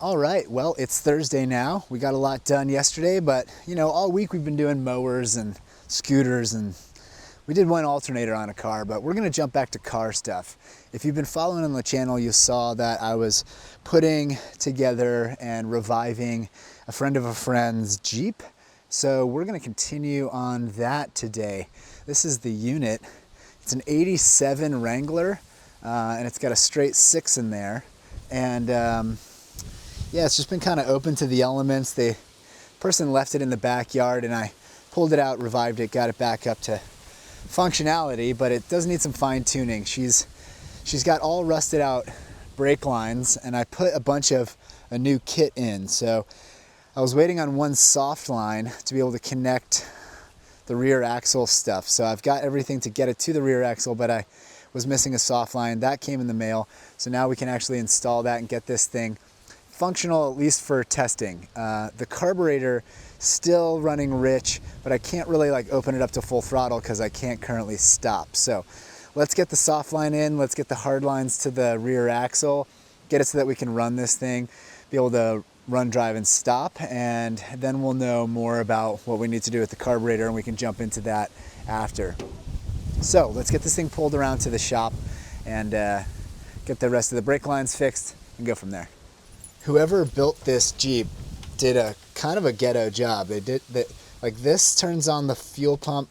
All right, well, it's Thursday now. We got a lot done yesterday, but you know, all week we've been doing mowers and scooters, and We did one alternator on a car, but we're gonna jump back to car stuff. If you've been following on the channel, you saw that I was putting together and reviving a friend of a friend's Jeep. So we're gonna continue on that today. This is the unit. It's an 87 Wrangler, and it's got a straight 6 in there. And yeah, it's just been kind of open to the elements. The person left it in the backyard and I pulled it out, revived it, got it back up to functionality, but it does need some fine tuning. She's got all rusted out brake lines and I put a bunch of a new kit in. So I was waiting on one soft line to be able to connect the rear axle stuff. So I've got everything to get it to the rear axle, but I was missing a soft line. That came in the mail. So now we can actually install that and get this thing functional, at least for testing. The carburetor still running rich, but I can't really like open it up to full throttle because I can't currently stop. So let's get the soft line in, let's get the hard lines to the rear axle, get it so that we can run this thing, be able to run, drive, and stop, and then we'll know more about what we need to do with the carburetor and we can jump into that after. So let's get this thing pulled around to the shop and get the rest of the brake lines fixed and go from there. Whoever built this Jeep did a kind of a ghetto job. They did that, like this turns on the fuel pump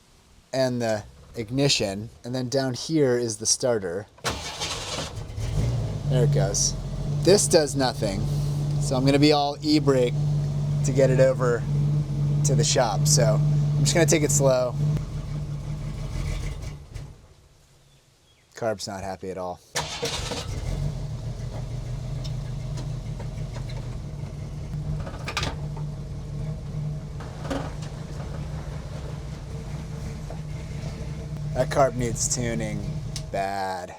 and the ignition, and then down here is the starter. There it goes. This does nothing. So I'm gonna be all e-brake to get it over to the shop. So I'm just gonna take it slow. Carb's not happy at all. That carb needs tuning bad.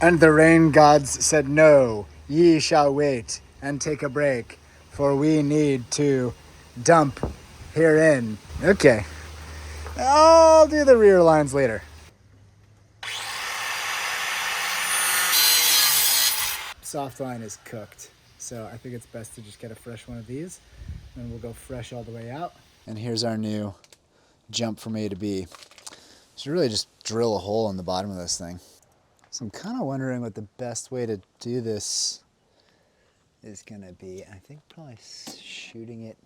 And the rain gods said, "No, ye shall wait and take a break, for we need to dump herein." Okay, I'll do the rear lines later. Soft line is cooked, so I think it's best to just get a fresh one of these, and we'll go fresh all the way out. And here's our new jump from A to B. So really just drill a hole in the bottom of this thing. So I'm kind of wondering what the best way to do this is going to be. I think probably shooting it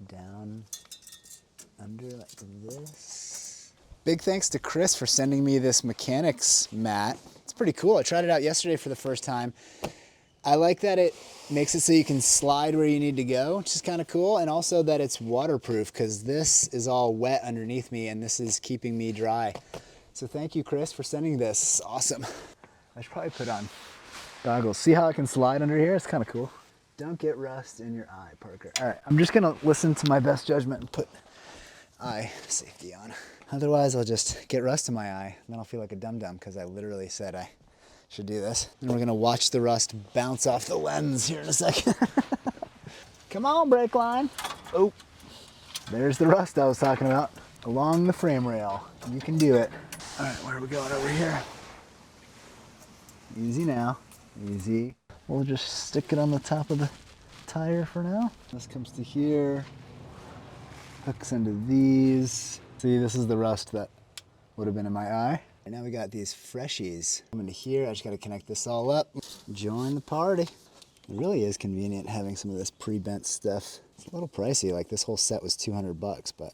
down under like this. Big thanks to Chris for sending me this mechanics mat. It's pretty cool. I tried it out yesterday for the first time. I like that it makes it so you can slide where you need to go, which is kind of cool. And also that it's waterproof because this is all wet underneath me and this is keeping me dry. So thank you, Chris, for sending this. It's awesome. I should probably put on goggles. See how I can slide under here? It's kind of cool. Don't get rust in your eye, Parker. All right, I'm just gonna listen to my best judgment and put eye safety on. Otherwise, I'll just get rust in my eye, and then I'll feel like a dum-dum because I literally said I should do this. And we're gonna watch the rust bounce off the lens here in a second. Come on, brake line. Oh, there's the rust I was talking about. Along the frame rail. You can do it. All right, where are we going over here? Easy now, easy. We'll just stick it on the top of the tire for now. This comes to here, hooks into these. See, this is the rust that would have been in my eye. And now we got these freshies. I'm into here, I just gotta connect this all up. Join the party. It really is convenient having some of this pre-bent stuff. It's a little pricey, like this whole set was $200, but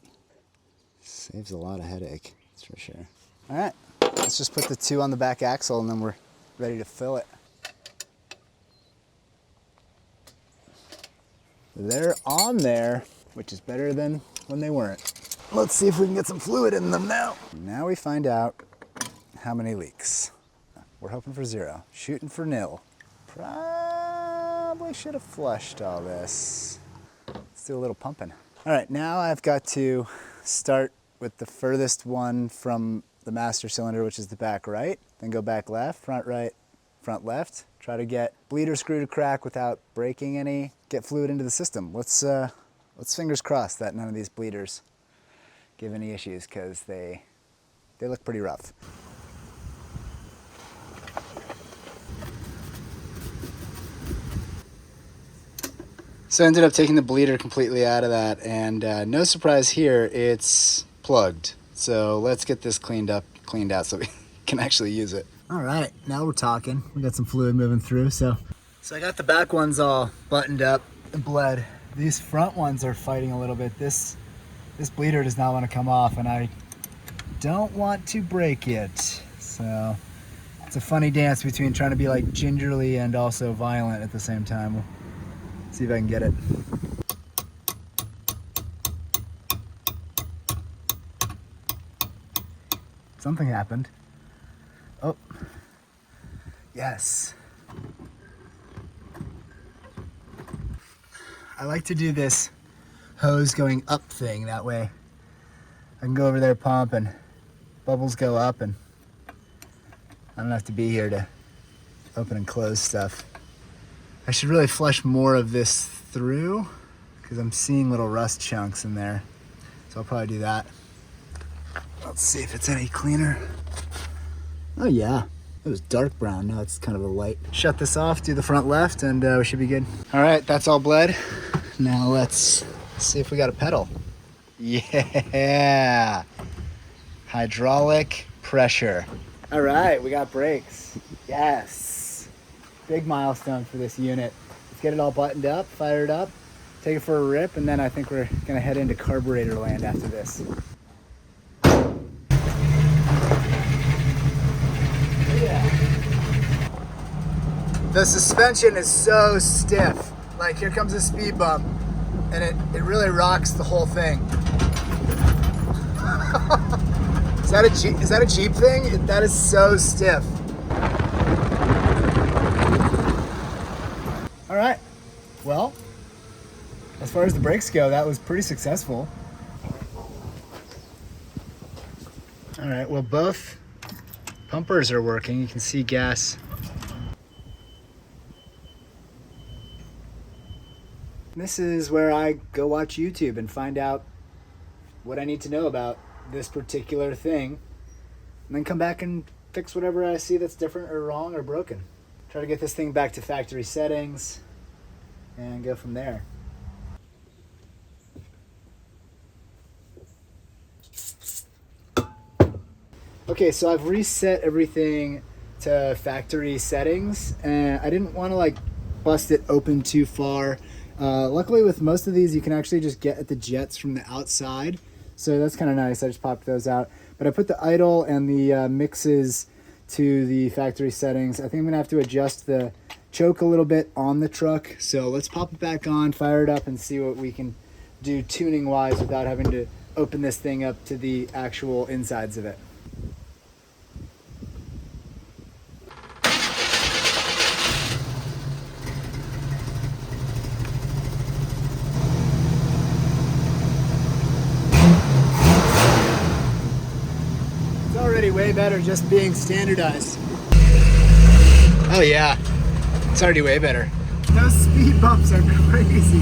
saves a lot of headache, that's for sure. All right, let's just put the 2 on the back axle and then we're ready to fill it. They're on there, which is better than when they weren't. Let's see if we can get some fluid in them now. Now we find out how many leaks. We're hoping for 0. Shooting for nil. Probably should have flushed all this. Let's do a little pumping. All right, now I've got to start with the furthest one from the master cylinder, which is the back right, then go back left, front right, front left. Try to get bleeder screw to crack without breaking any, get fluid into the system. Let's fingers crossed that none of these bleeders give any issues, because they look pretty rough. So I ended up taking the bleeder completely out of that, and no surprise here, it's plugged. So let's get this cleaned out so we can actually use it. All right, now we're talking. We got some fluid moving through. So I got the back ones all buttoned up and bled. These front ones are fighting a little bit. This bleeder does not want to come off, and I don't want to break it. So it's a funny dance between trying to be like gingerly and also violent at the same time. We'll see if I can get it. Something happened. Oh, yes. I like to do this hose going up thing. That way I can go over there, pump, and bubbles go up, and I don't have to be here to open and close stuff. I should really flush more of this through because I'm seeing little rust chunks in there. So I'll probably do that. Let's see if it's any cleaner. Oh yeah, it was dark brown. Now it's kind of a light. Shut this off, do the front left, and we should be good. All right, that's all bled. Now let's see if we got a pedal. Yeah, hydraulic pressure. All right, we got brakes. Yes, big milestone for this unit. Let's get it all buttoned up, fired up, take it for a rip, and then I think we're gonna head into carburetor land after this. The suspension is so stiff. Like, here comes a speed bump, and it really rocks the whole thing. Is that a Jeep thing? That is so stiff. All right, well, as far as the brakes go, that was pretty successful. All right, well, both pumpers are working. You can see gas. This is where I go watch YouTube and find out what I need to know about this particular thing, and then come back and fix whatever I see that's different or wrong or broken. Try to get this thing back to factory settings and go from there. Okay, so I've reset everything to factory settings, and I didn't want to like bust it open too far. Luckily with most of these you can actually just get at the jets from the outside, so that's kind of nice. I just popped those out, but I put the idle and the mixes to the factory settings. I think I'm gonna have to adjust the choke a little bit on the truck, so let's pop it back on, fire it up, and see what we can do tuning wise without having to open this thing up to the actual insides of it. Way better just being standardized. Oh yeah, it's already way better. Those speed bumps are crazy.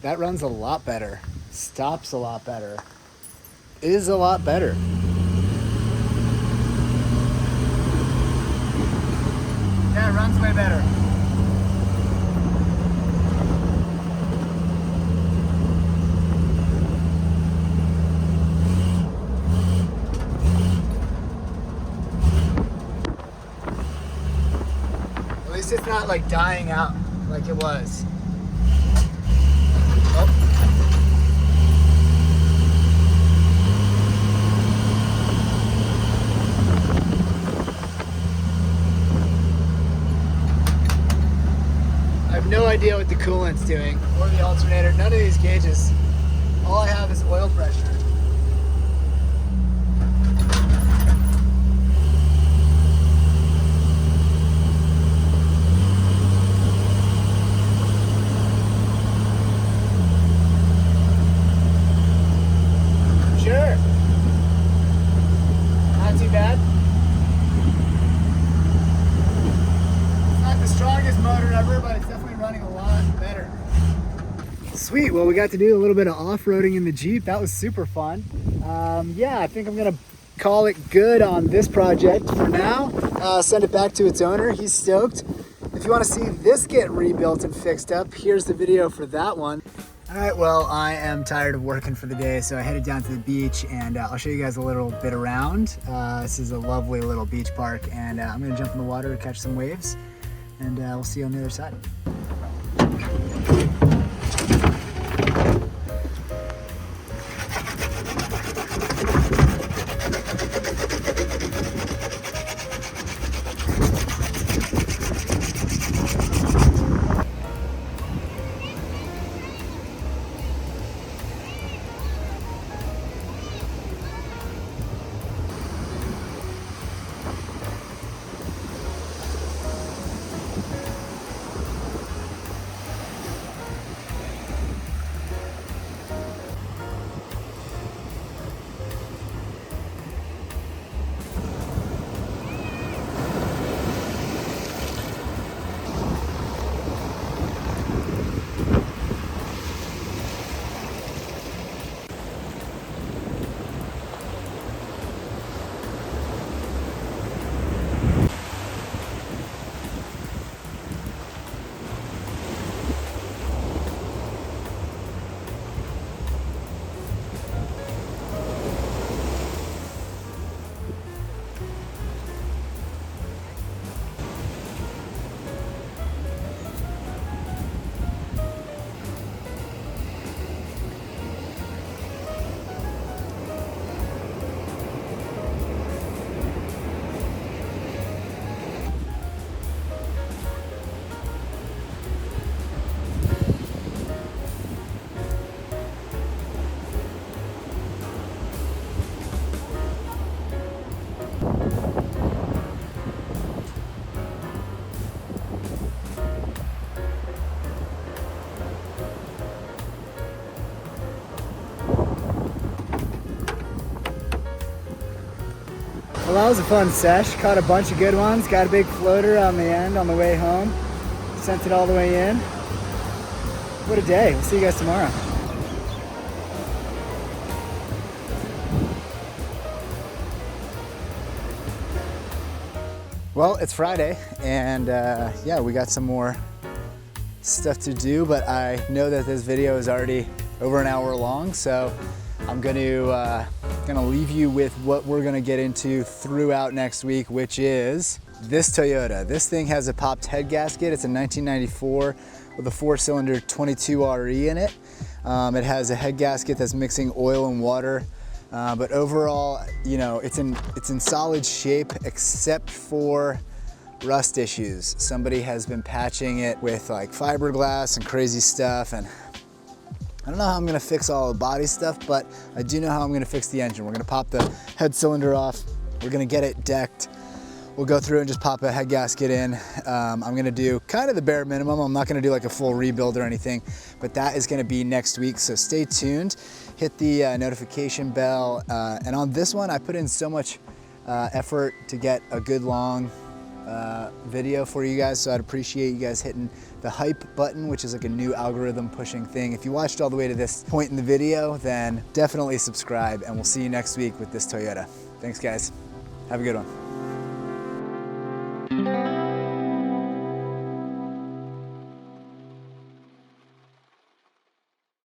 That runs a lot better, stops a lot better, is a lot better. Yeah, it runs way better. At least it's not like dying out like it was. Oh. no idea what the coolant's doing or the alternator. None of these gauges. All I have is oil pressure. Sure. Not too bad. It's not the strongest motor ever, but it's definitely running a lot better. Sweet, well we got to do a little bit of off-roading in the Jeep. That was super fun. Yeah, I think I'm gonna call it good on this project for now. Send it back to its owner, he's stoked. If you wanna see this get rebuilt and fixed up, here's the video for that one. All right, well, I am tired of working for the day, so I headed down to the beach and I'll show you guys a little bit around. This is a lovely little beach park and I'm gonna jump in the water to catch some waves and we'll see you on the other side. Well, that was a fun sesh. Caught a bunch of good ones. Got a big floater on the end on the way home. Sent it all the way in. What a day. We'll see you guys tomorrow. Well, it's Friday and yeah, we got some more stuff to do, but I know that this video is already over an hour long, so I'm gonna leave you with what we're gonna get into throughout next week, which is this Toyota. This thing has a popped head gasket. It's a 1994 with a 4-cylinder 22 RE in it. It has a head gasket that's mixing oil and water, but overall, you know, it's in solid shape except for rust issues. Somebody has been patching it with like fiberglass and crazy stuff, and I don't know how I'm gonna fix all the body stuff, but I do know how I'm gonna fix the engine. We're gonna pop the head cylinder off. We're gonna get it decked. We'll go through and just pop a head gasket in. I'm gonna do kind of the bare minimum. I'm not gonna do like a full rebuild or anything, but that is gonna be next week, so stay tuned. Hit the notification bell. And on this one, I put in so much effort to get a good long video for you guys, so I'd appreciate you guys hitting the hype button, which is like a new algorithm pushing thing. If you watched all the way to this point in the video, then definitely subscribe, and we'll see you next week with this Toyota. Thanks guys, have a good one.